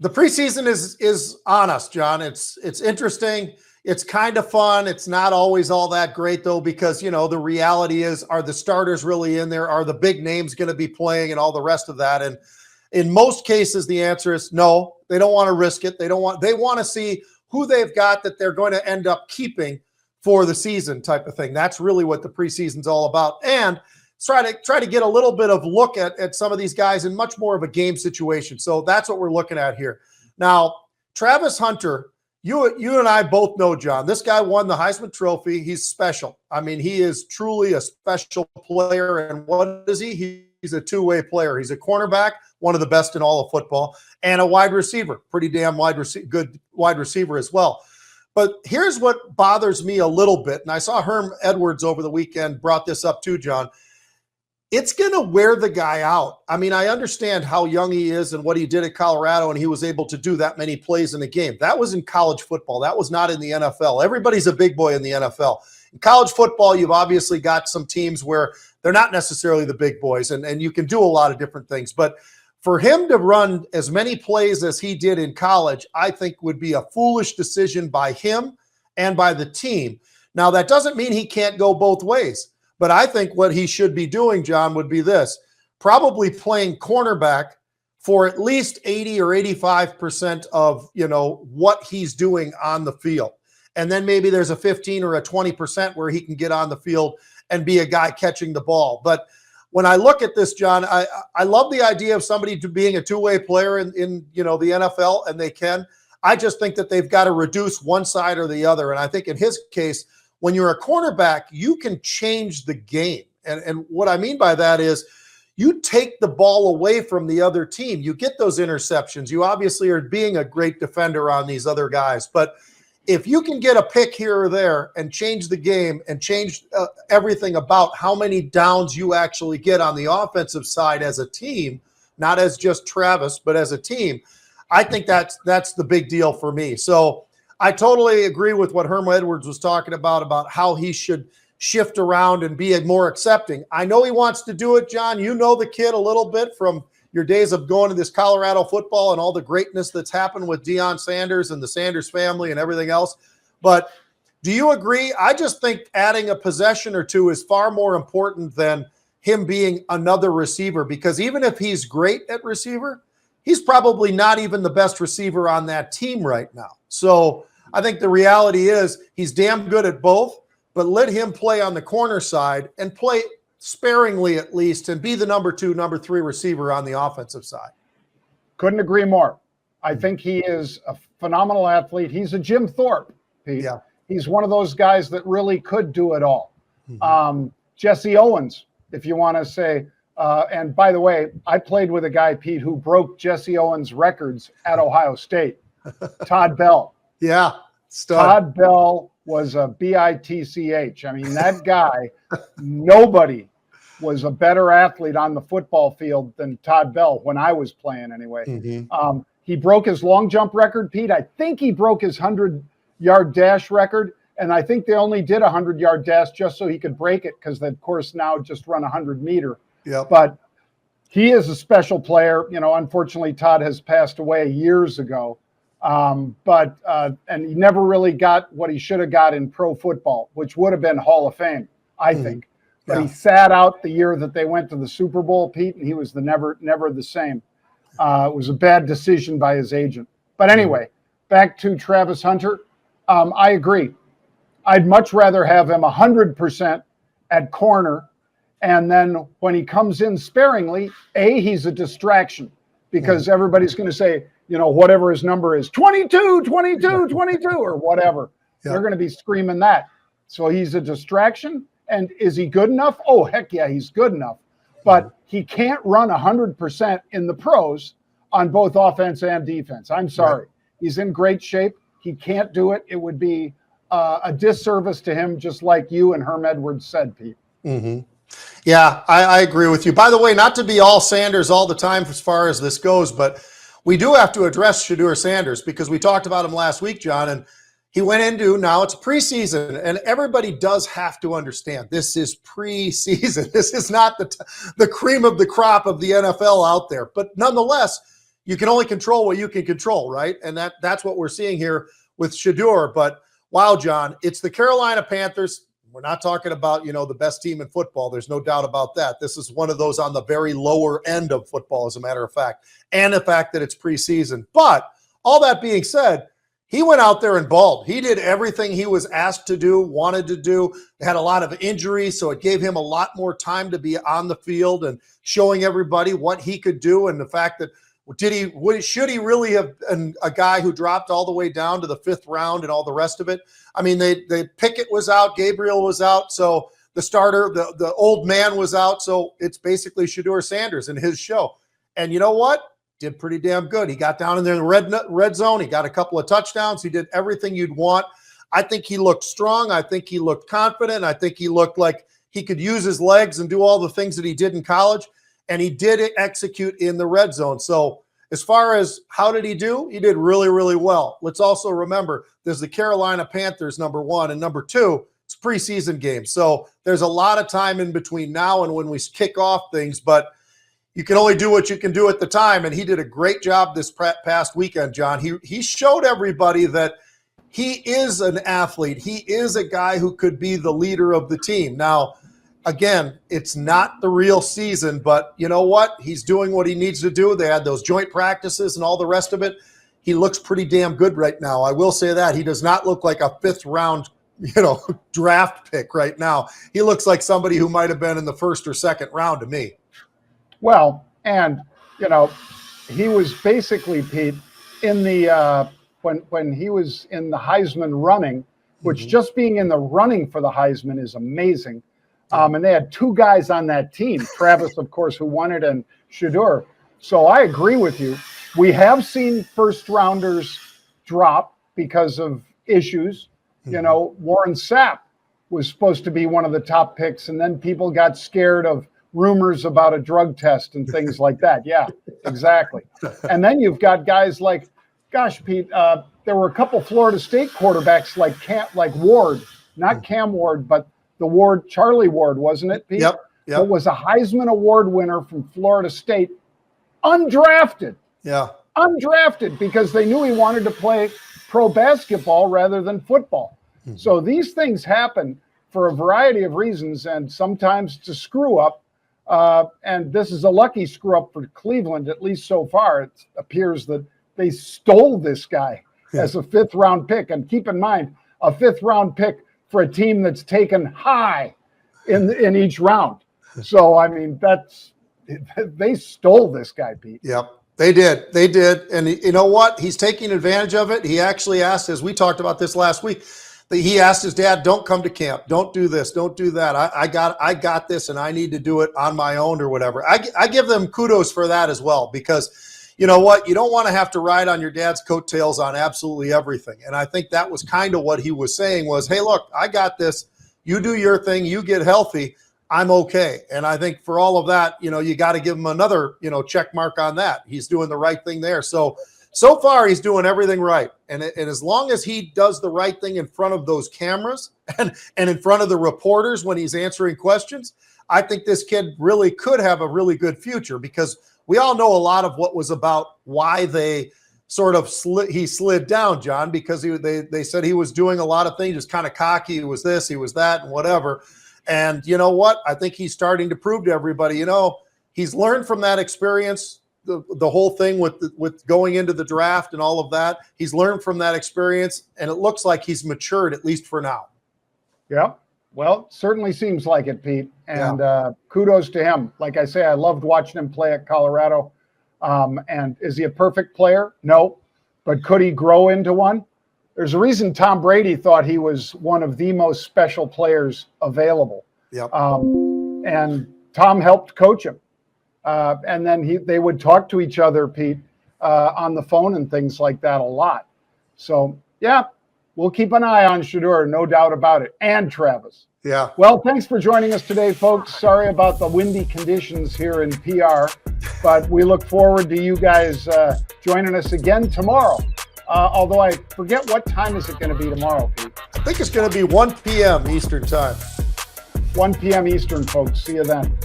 The preseason is on us, John. It's interesting. It's kind of fun. It's not always all that great, though, because, you know, the reality is, are the starters really in there? Are the big names going to be playing and all the rest of that? And in most cases, the answer is no. They don't want to risk it. They want to see who they've got that they're going to end up keeping for the season type of thing. That's really what the preseason's all about. And try to get a little bit of look at some of these guys in much more of a game situation. So that's what we're looking at here. Now, Travis Hunter, you and I both know, John, this guy won the Heisman Trophy. He's special. I mean, he is truly a special player. And what is he? He's a two-way player. He's a cornerback, one of the best in all of football, and a wide receiver, pretty damn good wide receiver as well. But here's what bothers me a little bit, and I saw Herm Edwards over the weekend brought this up too, John. It's going to wear the guy out. I mean, I understand how young he is and what he did at Colorado, and he was able to do that many plays in a game. That was in college football. That was not in the NFL. Everybody's a big boy in the NFL. In college football, you've obviously got some teams where they're not necessarily the big boys, and you can do a lot of different things. But for him to run as many plays as he did in college, I think would be a foolish decision by him and by the team. Now, that doesn't mean he can't go both ways. But I think what he should be doing, John, would be this: probably playing cornerback for at least 80 or 85% of, you know, what he's doing on the field. And then maybe there's a 15 or a 20% where he can get on the field and be a guy catching the ball. But when I look at this, John, I love the idea of somebody being a two-way player in you know, the NFL, and they can. I just think that they've got to reduce one side or the other. And I think in his case, when you're a cornerback, you can change the game. And what I mean by that is you take the ball away from the other team. You get those interceptions. You obviously are being a great defender on these other guys. But if you can get a pick here or there and change the game and change everything about how many downs you actually get on the offensive side as a team, not as just Travis, but as a team, I think that's the big deal for me. So I totally agree with what Herm Edwards was talking about how he should shift around and be more accepting. I know he wants to do it, John. You know the kid a little bit from your days of going to this Colorado football and all the greatness that's happened with Deion Sanders and the Sanders family and everything else. But do you agree? I just think adding a possession or two is far more important than him being another receiver, because even if he's great at receiver, he's probably not even the best receiver on that team right now. So I think the reality is he's damn good at both, but let him play on the corner side and play sparingly at least and be the number 2, number 3 receiver on the offensive side. Couldn't agree more. I think he is a phenomenal athlete. He's a Jim Thorpe, Pete. Yeah. He's one of those guys that really could do it all. Mm-hmm. Jesse Owens, if you want to say, and by the way, I played with a guy, Pete, who broke Jesse Owens' records at Ohio State, Todd Bell. Yeah. Stud. Todd Bell was a bitch. I mean, that guy, nobody was a better athlete on the football field than Todd Bell when I was playing anyway. Mm-hmm. He broke his long jump record, Pete. I think he broke his 100-yard dash record, and I think they only did a 100-yard dash just so he could break it, because the course now just run 100-meter. Yep. But he is a special player. You know, unfortunately, Todd has passed away years ago. And he never really got what he should have got in pro football, which would have been Hall of Fame, I think. But yeah. He sat out the year that they went to the Super Bowl, Pete, and he was never the same. It was a bad decision by his agent. But anyway, back to Travis Hunter. I agree. I'd much rather have him 100% at corner. And then when he comes in sparingly, he's a distraction, because everybody's going to say, you know, whatever his number is, 22, 22, 22, or whatever. Yeah. They're going to be screaming that. So he's a distraction. And is he good enough? Oh, heck yeah, he's good enough. But he can't run 100% in the pros on both offense and defense. I'm sorry. Right. He's in great shape. He can't do it. It would be a disservice to him, just like you and Herm Edwards said, Pete. Mm-hmm. Yeah, I agree with you. By the way, not to be all Sanders all the time as far as this goes, but we do have to address Shedeur Sanders, because we talked about him last week, John, and he went into, now it's preseason, and everybody does have to understand this is preseason. This is not the cream of the crop of the NFL out there. But nonetheless, you can only control what you can control, right? And that's what we're seeing here with Shedeur. But wow, John, it's the Carolina Panthers. We're not talking about, the best team in football. There's no doubt about that. This is one of those on the very lower end of football, as a matter of fact, and the fact that it's preseason. But all that being said, he went out there and balled. He did everything he was asked to do, wanted to do. Had a lot of injuries, so it gave him a lot more time to be on the field and showing everybody what he could do, and the fact that should he really have been a guy who dropped all the way down to the 5th round and all the rest of it? I mean, Pickett was out, Gabriel was out, so the starter, the old man was out, so it's basically Shedeur Sanders and his show. And you know what? Did pretty damn good. He got down in there in the red zone. He got a couple of touchdowns. He did everything you'd want. I think he looked strong. I think he looked confident. I think he looked like he could use his legs and do all the things that he did in college. And he did execute in the red zone. So as far as how did he do, he did really, really well. Let's also remember there's the Carolina Panthers, number one, and number two, it's preseason games. So there's a lot of time in between now and when we kick off things, but you can only do what you can do at the time. And he did a great job this past weekend, John. He showed everybody that he is an athlete. He is a guy who could be the leader of the team. Now, again, it's not the real season, but you know what? He's doing what he needs to do. They had those joint practices and all the rest of it. He looks pretty damn good right now. I will say that. He does not look like a 5th round, draft pick right now. He looks like somebody who might have been in the 1st or 2nd round to me. Well, and, he was basically, Pete, in the when he was in the Heisman running, which just being in the running for the Heisman is amazing. And they had 2 guys on that team, Travis, of course, who won it, and Shedeur. So I agree with you. We have seen 1st-rounders drop because of issues. Warren Sapp was supposed to be one of the top picks, and then people got scared of rumors about a drug test and things like that. Yeah, exactly. And then you've got guys like, gosh, Pete, there were a couple Florida State quarterbacks like Ward, not Cam Ward, but the Charlie Ward, wasn't it, Pete? Yep. It was a Heisman Award winner from Florida State, undrafted. Yeah. Undrafted because they knew he wanted to play pro basketball rather than football. So these things happen for a variety of reasons, and sometimes to screw up. And this is a lucky screw up for Cleveland, at least so far. It appears that they stole this guy as a 5th round pick. And keep in mind, a 5th round pick for a team that's taken high in each round. So, I mean, they stole this guy, Pete. Yep, they did. And you know what? He's taking advantage of it. He actually asked, as we talked about this last week, that he asked his dad, don't come to camp. Don't do this. Don't do that. I got this, and I need to do it on my own or whatever. I give them kudos for that as well, because you know what? You don't want to have to ride on your dad's coattails on absolutely everything. And I think that was kind of what he was saying was, hey, look, I got this. You do your thing. You get healthy. I'm okay. And I think for all of that, you got to give him another, check mark on that. He's doing the right thing there. So far he's doing everything right. And as long as he does the right thing in front of those cameras and in front of the reporters when he's answering questions, I think this kid really could have a really good future, because we all know a lot of what was about why they sort of slid down, John, because they said he was doing a lot of things, just kind of cocky. He was this, he was that, and whatever. And you know what? I think he's starting to prove to everybody, he's learned from that experience, the whole thing with going into the draft and all of that. He's learned from that experience, and it looks like he's matured, at least for now. Yeah. Well, certainly seems like it, Pete. And kudos to him. Like I say, I loved watching him play at Colorado. And is he a perfect player? No. But could he grow into one? There's a reason Tom Brady thought he was one of the most special players available. Yep. And Tom helped coach him. And then they would talk to each other, Pete, on the phone and things like that a lot. So, yeah, we'll keep an eye on Shedeur, no doubt about it, and Travis. Yeah. Well, thanks for joining us today, folks. Sorry about the windy conditions here in PR, but we look forward to you guys joining us again tomorrow. Although I forget what time is it going to be tomorrow, Pete? I think it's going to be 1 p.m. Eastern time. 1 p.m. Eastern, folks. See you then.